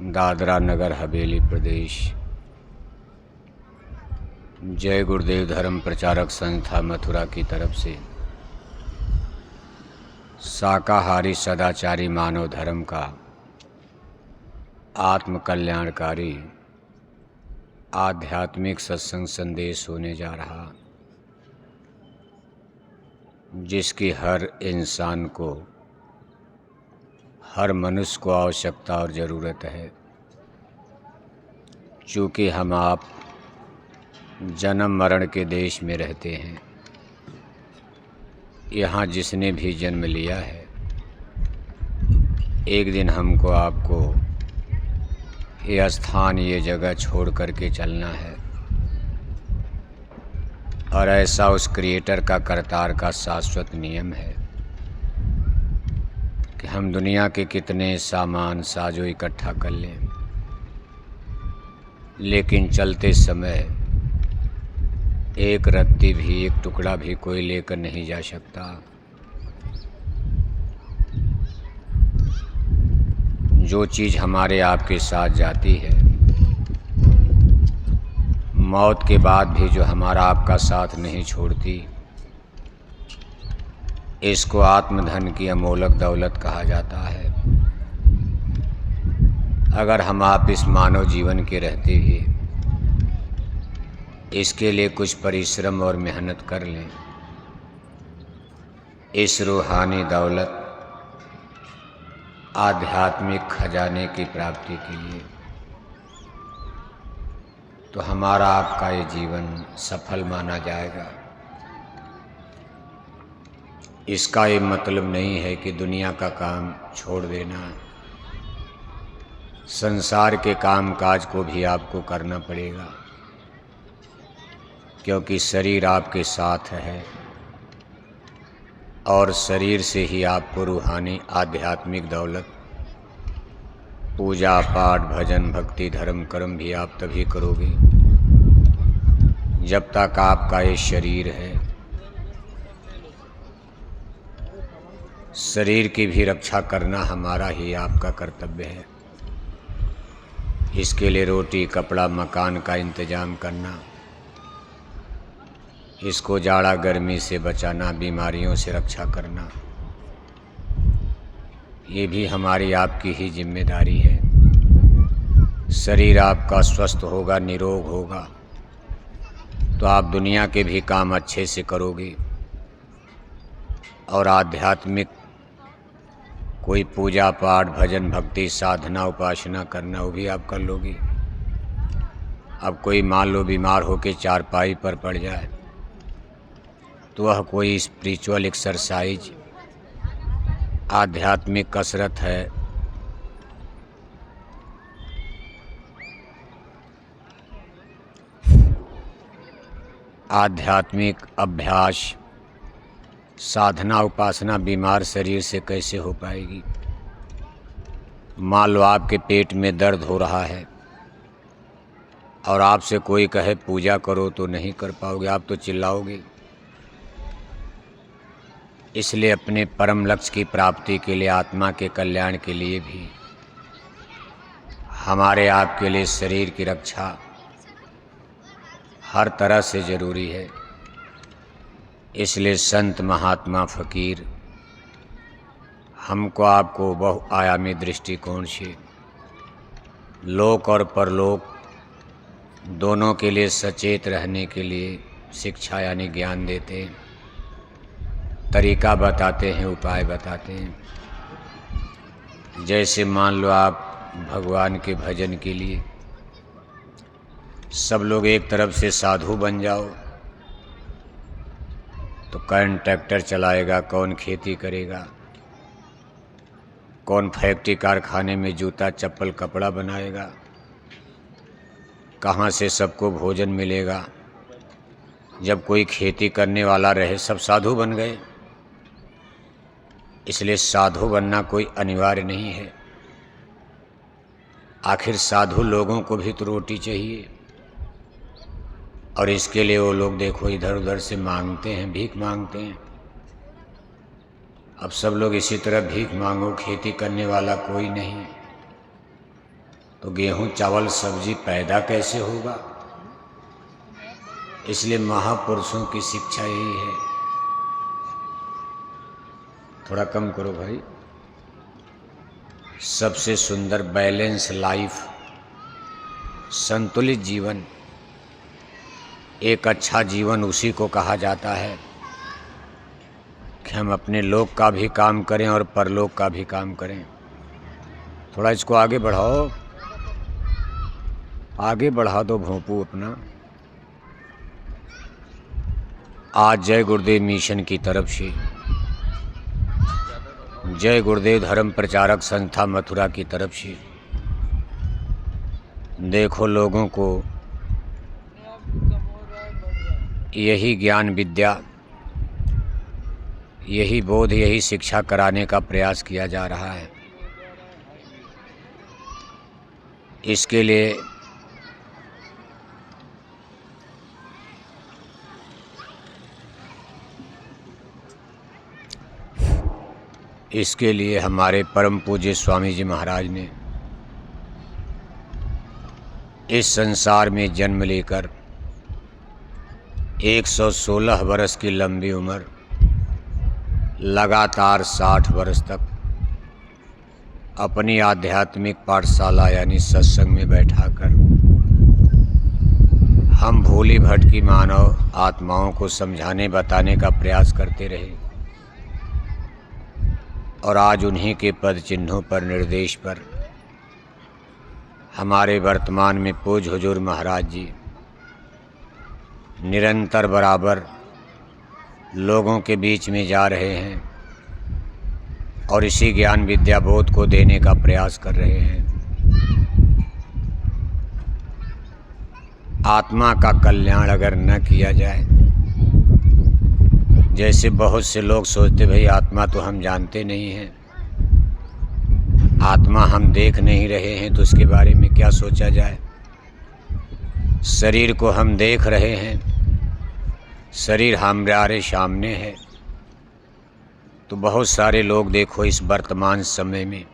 दादरा नगर हवेली प्रदेश। जय गुरुदेव धर्म प्रचारक संस्था मथुरा की तरफ से शाकाहारी सदाचारी मानव धर्म का आत्म कल्याणकारी आध्यात्मिक सत्संग संदेश होने जा रहा, जिसकी हर इंसान को, हर मनुष्य को आवश्यकता और ज़रूरत है। चूँकि हम आप जन्म मरण के देश में रहते हैं, यहाँ जिसने भी जन्म लिया है, एक दिन हमको आपको ये स्थान, ये जगह छोड़ करके चलना है। और ऐसा उस क्रिएटर का, करतार का शाश्वत नियम है कि हम दुनिया के कितने सामान साजो इकट्ठा कर लें, लेकिन चलते समय एक रत्ती भी, एक टुकड़ा भी कोई लेकर नहीं जा सकता। जो चीज़ हमारे आपके साथ जाती है, मौत के बाद भी जो हमारा आपका साथ नहीं छोड़ती, इसको आत्मधन की अमोलक दौलत कहा जाता है। अगर हम आप इस मानव जीवन के रहते हुए इसके लिए कुछ परिश्रम और मेहनत कर लें, इस रूहानी दौलत, आध्यात्मिक खजाने की प्राप्ति के लिए, तो हमारा आपका ये जीवन सफल माना जाएगा। इसका ये मतलब नहीं है कि दुनिया का काम छोड़ देना, संसार के काम काज को भी आपको करना पड़ेगा, क्योंकि शरीर आपके साथ है और शरीर से ही आपको रूहानी आध्यात्मिक दौलत, पूजा पाठ भजन भक्ति धर्म कर्म भी आप तभी करोगे जब तक आपका ये शरीर है। शरीर की भी रक्षा करना हमारा ही आपका कर्तव्य है। इसके लिए रोटी कपड़ा मकान का इंतजाम करना, इसको जाड़ा गर्मी से बचाना, बीमारियों से रक्षा करना, ये भी हमारी आपकी ही जिम्मेदारी है। शरीर आपका स्वस्थ होगा, निरोग होगा, तो आप दुनिया के भी काम अच्छे से करोगे और आध्यात्मिक कोई पूजा पाठ भजन भक्ति साधना उपासना करना, वो भी आप कर लोगे। अब कोई मान लो बीमार होकर चारपाई पर पड़ जाए, तो वह कोई स्पिरिचुअल एक्सरसाइज, आध्यात्मिक कसरत है। आध्यात्मिक अभ्यास साधना उपासना बीमार शरीर से कैसे हो पाएगी। मान लो आपके पेट में दर्द हो रहा है और आपसे कोई कहे पूजा करो, तो नहीं कर पाओगे, आप तो चिल्लाओगे। इसलिए अपने परम लक्ष्य की प्राप्ति के लिए, आत्मा के कल्याण के लिए भी हमारे आपके लिए शरीर की रक्षा हर तरह से ज़रूरी है। इसलिए संत महात्मा फकीर हमको आपको बहुआयामी दृष्टिकोण से लोक और परलोक दोनों के लिए सचेत रहने के लिए शिक्षा यानी ज्ञान देते हैं, तरीका बताते हैं, उपाय बताते हैं। जैसे मान लो आप भगवान के भजन के लिए सब लोग एक तरफ से साधु बन जाओ, तो कौन ट्रैक्टर चलाएगा, कौन खेती करेगा, कौन फैक्ट्री कारखाने में जूता चप्पल कपड़ा बनाएगा, कहाँ से सबको भोजन मिलेगा। जब कोई खेती करने वाला रहे, सब साधु बन गए। इसलिए साधु बनना कोई अनिवार्य नहीं है। आखिर साधु लोगों को भी तो रोटी चाहिए, और इसके लिए वो लोग देखो इधर उधर से मांगते हैं, भीख मांगते हैं। अब सब लोग इसी तरह भीख मांगो, खेती करने वाला कोई नहीं। तो गेहूं चावल सब्जी पैदा कैसे होगा? इसलिए महापुरुषों की शिक्षा यही है। थोड़ा कम करो भाई। सबसे सुंदर बैलेंस लाइफ, संतुलित जीवन, एक अच्छा जीवन उसी को कहा जाता है कि हम अपने लोक का भी काम करें और परलोक का भी काम करें। थोड़ा इसको आगे बढ़ाओ, आगे बढ़ा दो भोंपू अपना। आज जय गुरुदेव मिशन की तरफ से, जय गुरुदेव धर्म प्रचारक संस्था मथुरा की तरफ से देखो लोगों को यही ज्ञान विद्या, यही बोध, यही शिक्षा कराने का प्रयास किया जा रहा है। इसके लिए हमारे परम पूज्य स्वामी जी महाराज ने इस संसार में जन्म लेकर 116 वर्ष की लंबी उम्र, लगातार 60 वर्ष तक अपनी आध्यात्मिक पाठशाला यानी सत्संग में बैठाकर हम भोली भटकी मानव आत्माओं को समझाने बताने का प्रयास करते रहे। और आज उन्हीं के पद चिन्हों पर, निर्देश पर हमारे वर्तमान में पूज्य हुजूर महाराज जी निरंतर बराबर लोगों के बीच में जा रहे हैं और इसी ज्ञान विद्या बोध को देने का प्रयास कर रहे हैं। आत्मा का कल्याण अगर न किया जाए, जैसे बहुत से लोग सोचते भाई आत्मा तो हम जानते नहीं हैं, आत्मा हम देख नहीं रहे हैं, तो उसके बारे में क्या सोचा जाए। शरीर को हम देख रहे हैं, शरीर हमारे सामने है। तो बहुत सारे लोग देखो इस वर्तमान समय में,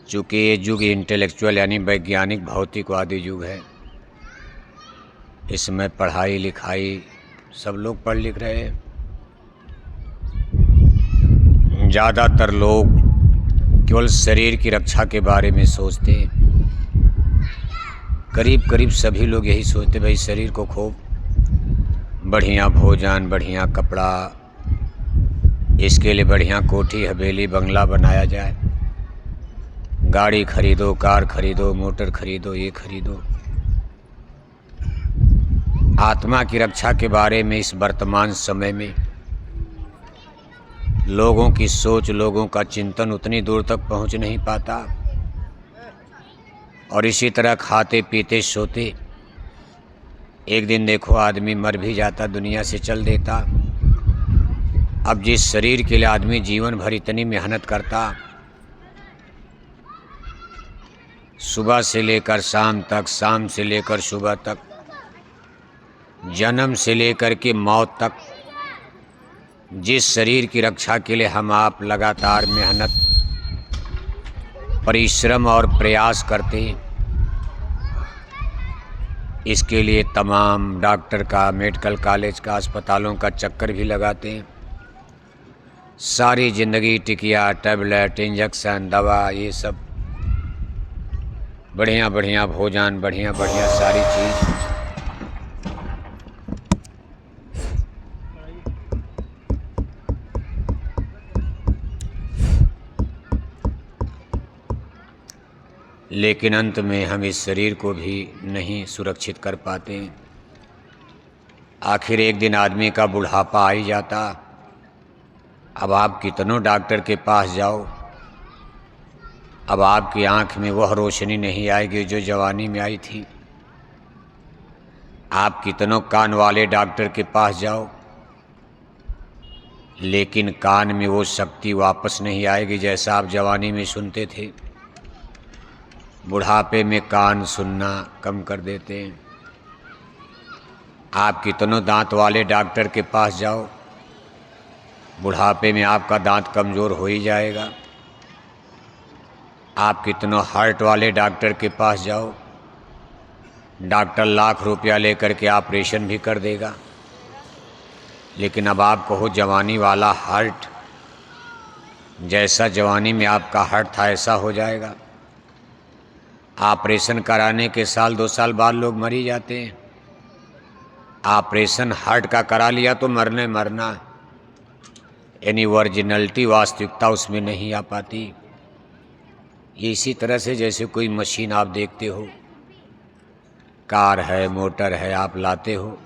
चूँकि ये युग इंटेलेक्चुअल यानी वैज्ञानिक भौतिकवादी युग है, इसमें पढ़ाई लिखाई सब लोग पढ़ लिख रहे हैं। ज़्यादातर लोग केवल शरीर की रक्षा के बारे में सोचते हैं। करीब करीब सभी लोग यही सोचते भाई शरीर को खूब बढ़िया भोजन, बढ़िया कपड़ा, इसके लिए बढ़िया कोठी हवेली बंगला बनाया जाए, गाड़ी खरीदो, कार खरीदो, मोटर खरीदो, ये खरीदो। आत्मा की रक्षा के बारे में इस वर्तमान समय में लोगों की सोच, लोगों का चिंतन उतनी दूर तक पहुंच नहीं पाता। और इसी तरह खाते पीते सोते एक दिन देखो आदमी मर भी जाता, दुनिया से चल देता। अब जिस शरीर के लिए आदमी जीवन भर इतनी मेहनत करता, सुबह से लेकर शाम तक, शाम से लेकर सुबह तक, जन्म से लेकर के मौत तक, जिस शरीर की रक्षा के लिए हम आप लगातार मेहनत, परिश्रम और प्रयास करते हैं, इसके लिए तमाम डॉक्टर का, मेडिकल कॉलेज का, अस्पतालों का चक्कर भी लगाते हैं। सारी ज़िंदगी टिकिया, टैबलेट, इंजेक्शन, दवा, ये सब बढ़िया बढ़िया भोजन, बढ़िया बढ़िया सारी चीज़। लेकिन अंत में हम इस शरीर को भी नहीं सुरक्षित कर पाते। आखिर एक दिन आदमी का बुढ़ापा आ ही जाता। अब आप कितनों डॉक्टर के पास जाओ, अब आपकी आंख में वह रोशनी नहीं आएगी जो जवानी में आई थी। आप कितनों कान वाले डॉक्टर के पास जाओ, लेकिन कान में वो शक्ति वापस नहीं आएगी जैसा आप जवानी में सुनते थे। बुढ़ापे में कान सुनना कम कर देते हैं। आप कितनों दांत वाले डॉक्टर के पास जाओ, बुढ़ापे में आपका दांत कमज़ोर हो ही जाएगा। आप कितनों हार्ट वाले डॉक्टर के पास जाओ, डॉक्टर लाख रुपया लेकर के ऑपरेशन भी कर देगा, लेकिन अब आप कहो जवानी वाला हार्ट, जैसा जवानी में आपका हार्ट था ऐसा हो जाएगा। ऑपरेशन कराने के साल 2 साल बाद लोग मर ही जाते हैं। ऑपरेशन हार्ट का करा लिया तो मरना, यानी ओरिजिनलिटी, वास्तविकता उसमें नहीं आ पाती। ये इसी तरह से जैसे कोई मशीन आप देखते हो, कार है, मोटर है, आप लाते हो,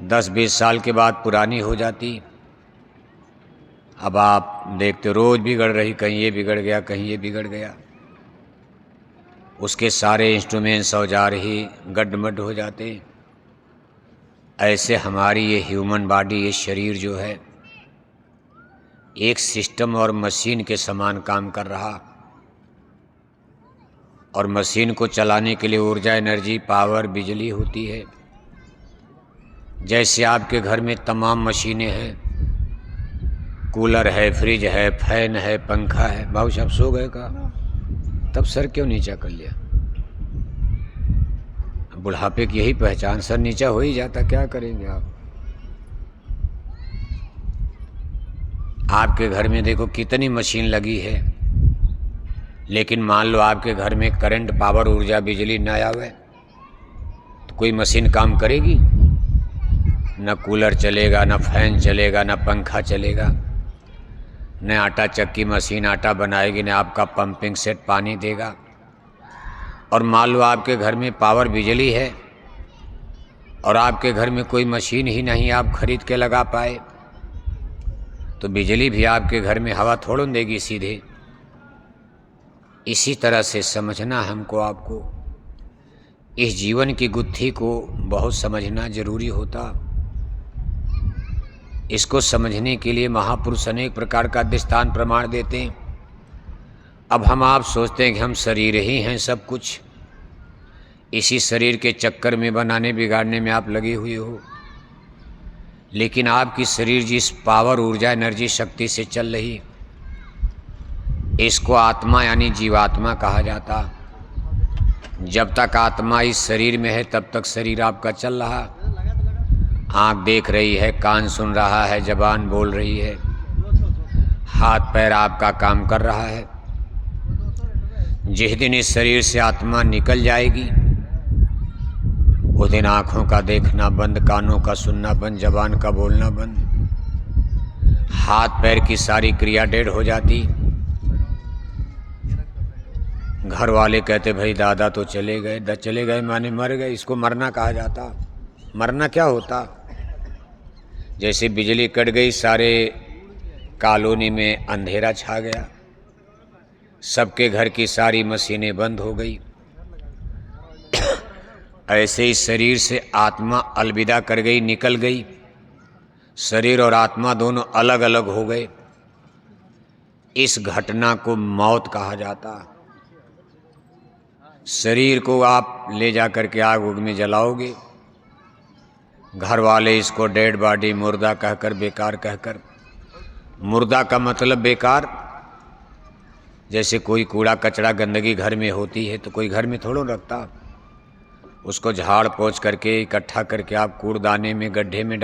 10-20 साल के बाद पुरानी हो जाती। अब आप देखते रोज़ बिगड़ रही, कहीं ये बिगड़ गया, कहीं ये बिगड़ गया, उसके सारे इंस्ट्रूमेंट्स औजार ही गड्ढमड्ढ हो जाते। ऐसे हमारी ये ह्यूमन बॉडी, ये शरीर जो है, एक सिस्टम और मशीन के समान काम कर रहा, और मशीन को चलाने के लिए ऊर्जा, एनर्जी, पावर, बिजली होती है। जैसे आपके घर में तमाम मशीनें हैं, कूलर है, फ्रिज है, फैन है, पंखा है। भाऊ साहब सो गए का? तब सर क्यों नीचा कर लिया? बुढ़ापे की यही पहचान, सर नीचा हो ही जाता, क्या करेंगे आप? आपके घर में देखो कितनी मशीन लगी है, लेकिन मान लो आपके घर में करंट, पावर, ऊर्जा, बिजली ना आवे तो कोई मशीन काम करेगी? न कूलर चलेगा, न फैन चलेगा, न पंखा चलेगा, न आटा चक्की मशीन आटा बनाएगी, न आपका पंपिंग सेट पानी देगा। और मान लो आपके घर में पावर, बिजली है, और आपके घर में कोई मशीन ही नहीं आप खरीद के लगा पाए, तो बिजली भी आपके घर में हवा थोड़ो देगी सीधे। इसी तरह से समझना हमको, आपको इस जीवन की गुत्थी को बहुत समझना जरूरी होता। इसको समझने के लिए महापुरुष अनेक प्रकार का दृष्टांत प्रमाण देते हैं। अब हम आप सोचते हैं कि हम शरीर ही हैं सब कुछ, इसी शरीर के चक्कर में बनाने बिगाड़ने में आप लगी हुई हो, लेकिन आपकी शरीर जिस पावर, ऊर्जा, एनर्जी, शक्ति से चल रही, इसको आत्मा यानी जीवात्मा कहा जाता। जब तक आत्मा इस शरीर में है तब तक शरीर आपका चल रहा, आँख देख रही है, कान सुन रहा है, जबान बोल रही है, हाथ पैर आपका काम कर रहा है। जिस दिन इस शरीर से आत्मा निकल जाएगी, उस दिन आँखों का देखना बंद, कानों का सुनना बंद, जबान का बोलना बंद, हाथ पैर की सारी क्रिया डेड हो जाती। घर वाले कहते भाई दादा तो चले गए, चले गए माने मर गए, इसको मरना कहा जाता। मरना क्या होता? जैसे बिजली कट गई, सारे कॉलोनी में अंधेरा छा गया, सबके घर की सारी मशीनें बंद हो गई। ऐसे ही शरीर से आत्मा अलविदा कर गई, निकल गई, शरीर और आत्मा दोनों अलग अलग हो गए। इस घटना को मौत कहा जाता। शरीर को आप ले जा कर के आग उग में जलाओगे, घर वाले इसको डेड बॉडी, मुर्दा कहकर, बेकार कहकर, मुर्दा का मतलब बेकार। जैसे कोई कूड़ा कचरा गंदगी घर में होती है तो कोई घर में थोड़ो रखता, उसको झाड़ पोंछ करके इकट्ठा करके आप कूड़दाने में, गड्ढे में